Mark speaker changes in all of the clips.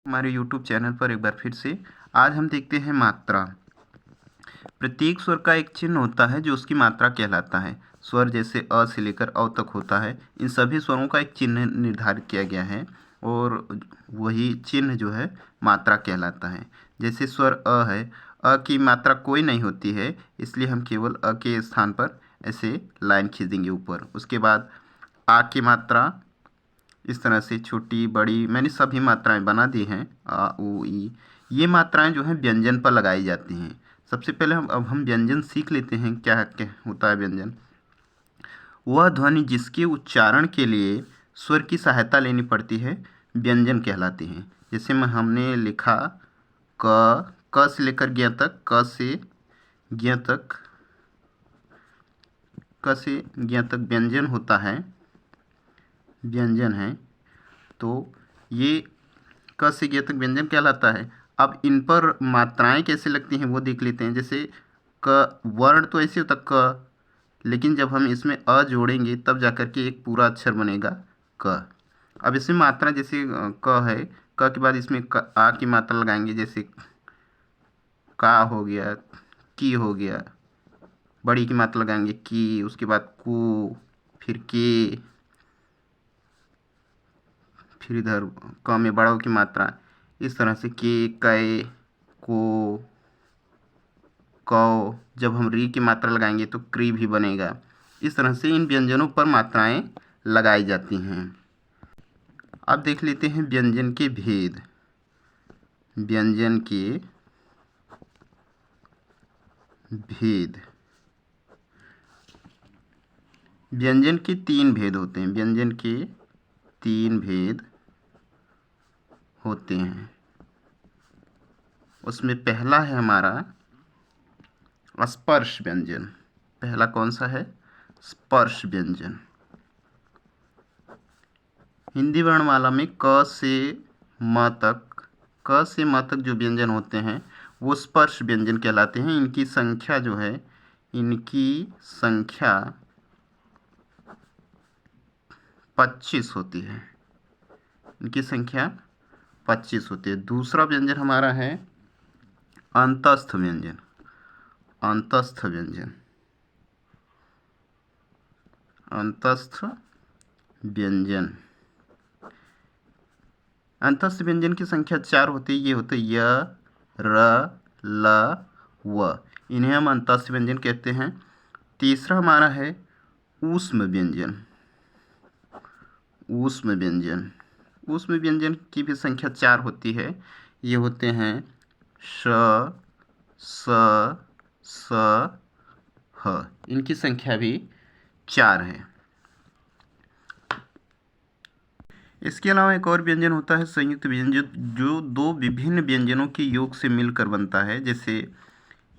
Speaker 1: हमारे YouTube channel पर एक बार फिर से आज हम देखते हैं मात्रा। प्रत्येक स्वर का एक चिन्ह होता है जो उसकी मात्रा कहलाता है। स्वर जैसे अ से लेकर अ तक होता है, इन सभी स्वरों का एक चिन्ह निर्धारित किया गया है और वही चिन्ह जो है मात्रा कहलाता है। जैसे स्वर अ है, अ की मात्रा कोई नहीं होती है, इसलिए हम केवल अ के स्थान पर ऐसे लाइन खींच देंगे ऊपर। उसके बाद आ की मात्रा इस तरह से छोटी बड़ी मैंने सभी मात्राएं बना दी हैं। आ उ ई ये मात्राएं जो हैं व्यंजन पर लगाई जाती हैं। सबसे पहले हम व्यंजन सीख लेते हैं। क्या क्या होता है व्यंजन? वह ध्वनि जिसके उच्चारण के लिए स्वर की सहायता लेनी पड़ती है व्यंजन कहलाती है। जैसे में हमने लिखा क से लेकर ज्ञ तक, क से ज्ञ तक, क से ज्ञ तक व्यंजन होता है, व्यंजन है। तो ये क से ज्ञ तक व्यंजन कहलाता है। अब इन पर मात्राएं कैसे लगती हैं वो देख लेते हैं। जैसे क वर्ण तो ऐसे होता क, लेकिन जब हम इसमें अ जोड़ेंगे तब जाकर के एक पूरा अक्षर बनेगा क। अब इसमें मात्रा जैसे क है, क के बाद इसमें आ की मात्रा लगाएंगे। जैसे का हो गया, की हो गया, बड़ी की मात्रा लगाएंगे की, उसके बाद कु, फिर के, फिर इधर क में बड़ों की मात्रा इस तरह से के, कै, को, कौ। जब हम री की मात्रा लगाएंगे तो क्री भी बनेगा। इस तरह से इन व्यंजनों पर मात्राएं लगाई जाती हैं। अब देख लेते हैं व्यंजन के भेद। व्यंजन के भेद, व्यंजन के तीन भेद होते हैं। व्यंजन के तीन भेद होते हैं। उसमें पहला है हमारा स्पर्श व्यंजन। पहला कौन सा है? स्पर्श व्यंजन। हिंदी वर्णमाला में क से म तक, क से म तक जो व्यंजन होते हैं वो स्पर्श व्यंजन कहलाते हैं। इनकी संख्या जो है, इनकी संख्या 25 होती है। इनकी संख्या 25 होती है। दूसरा व्यंजन हमारा है अंतस्थ व्यंजन। अंतस्थ व्यंजन, अंतस्थ व्यंजन। अंतस्थ व्यंजन की संख्या 4 होती है। ये होते य, र, ल, व। इन्हें हम अंतस्थ व्यंजन कहते हैं। तीसरा हमारा है ऊष्म व्यंजन। ऊष्म व्यंजन, ऊष्म व्यंजन की भी संख्या 4 होती है। ये होते हैं श, स, स, ह। इनकी संख्या भी 4 है। इसके अलावा एक और व्यंजन होता है संयुक्त व्यंजन, जो दो विभिन्न व्यंजनों के योग से मिलकर बनता है। जैसे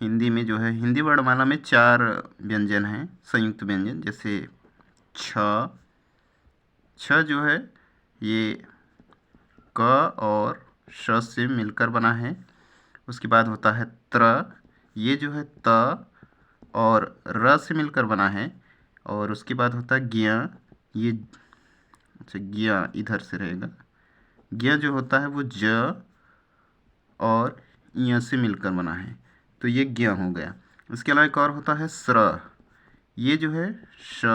Speaker 1: हिंदी में जो है, हिंदी वर्णमाला में 4 व्यंजन हैं संयुक्त व्यंजन। जैसे छ, छ जो है ये क और श से मिलकर बना है। उसके बाद होता है त्र, ये जो है त और र से मिलकर बना है। और उसके बाद होता है ज्ञ, ये अच्छा ज्ञ इधर से रहेगा। ज्ञ जो होता है वो ज और य से मिलकर बना है, तो ये ज्ञ हो गया। इसके अलावा एक और होता है स्र, ये जो है श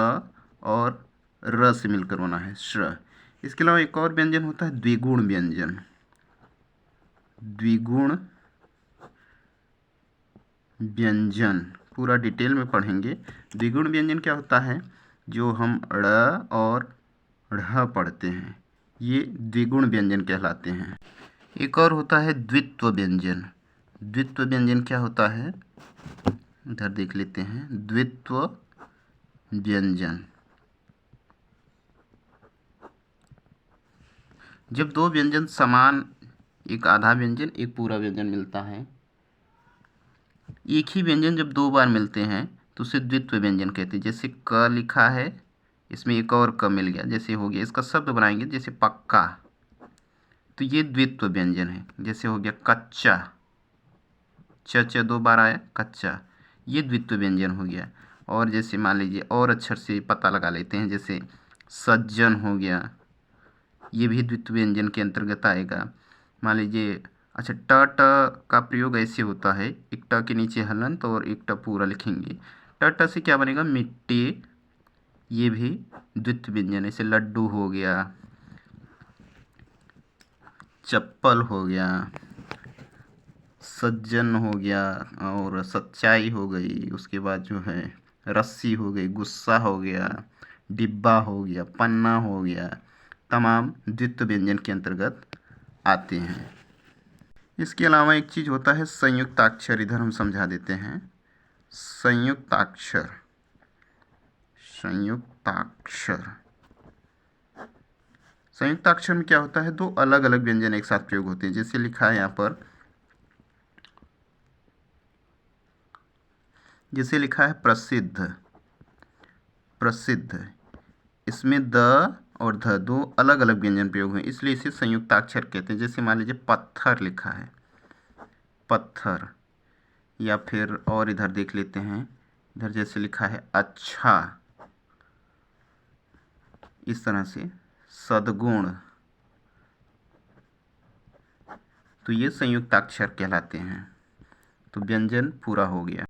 Speaker 1: और र से मिलकर बना है, श्र। इसके अलावा एक और व्यंजन होता है द्विगुण व्यंजन। द्विगुण व्यंजन पूरा डिटेल में पढ़ेंगे। द्विगुण व्यंजन क्या होता है? जो हम ड़ और ढ़ पढ़ते हैं, ये द्विगुण व्यंजन कहलाते हैं। एक और होता है द्वित्व व्यंजन। द्वित्व व्यंजन क्या होता है? इधर देख लेते हैं। द्वित्व व्यंजन, जब दो व्यंजन समान, एक आधा व्यंजन एक पूरा व्यंजन मिलता है। एक ही व्यंजन जब दो बार मिलते हैं तो उसे द्वित्व व्यंजन कहते हैं। जैसे क लिखा है, इसमें एक और क मिल गया, जैसे हो गया। इसका शब्द बनाएंगे जैसे पक्का, तो ये द्वित्व व्यंजन है। जैसे हो गया कच्चा, च 2 बार आया कच्चा, ये द्वित्व व्यंजन हो गया। और जैसे मान लीजिए और अक्षर से पता लगा लेते हैं। जैसे सज्जन हो गया, ये भी द्वित्व व्यंजन के अंतर्गत आएगा। मान लीजिए, अच्छा ट का प्रयोग ऐसे होता है, एक ट के नीचे हलंत और एक ट पूरा लिखेंगे। ट से क्या बनेगा, मिट्टी, ये भी द्वित्व व्यंजन, ऐसे लड्डू हो गया, चप्पल हो गया, सज्जन हो गया और सच्चाई हो गई, उसके बाद जो है रस्सी हो गई, गुस्सा हो गया, डिब्बा हो गया, पन्ना हो गया, तमाम द्वित्व व्यंजन के अंतर्गत आते हैं। इसके अलावा एक चीज़ होता है संयुक्ताक्षर, इधर हम समझा देते हैं। संयुक्ताक्षर, संयुक्ताक्षर, संयुक्ताक्षर में क्या होता है, दो अलग अलग व्यंजन एक साथ प्रयोग होते हैं। जैसे लिखा है यहाँ पर, जैसे लिखा है प्रसिद्ध, प्रसिद्ध, इसमें द और ध दो अलग अलग व्यंजन प्रयोग हुए, इसलिए इसे संयुक्ताक्षर कहते हैं। जैसे मान लीजिए पत्थर लिखा है, पत्थर, या फिर और इधर देख लेते हैं, इधर जैसे लिखा है अच्छा, इस तरह से सद्गुण, तो ये संयुक्ताक्षर कहलाते हैं। तो व्यंजन पूरा हो गया।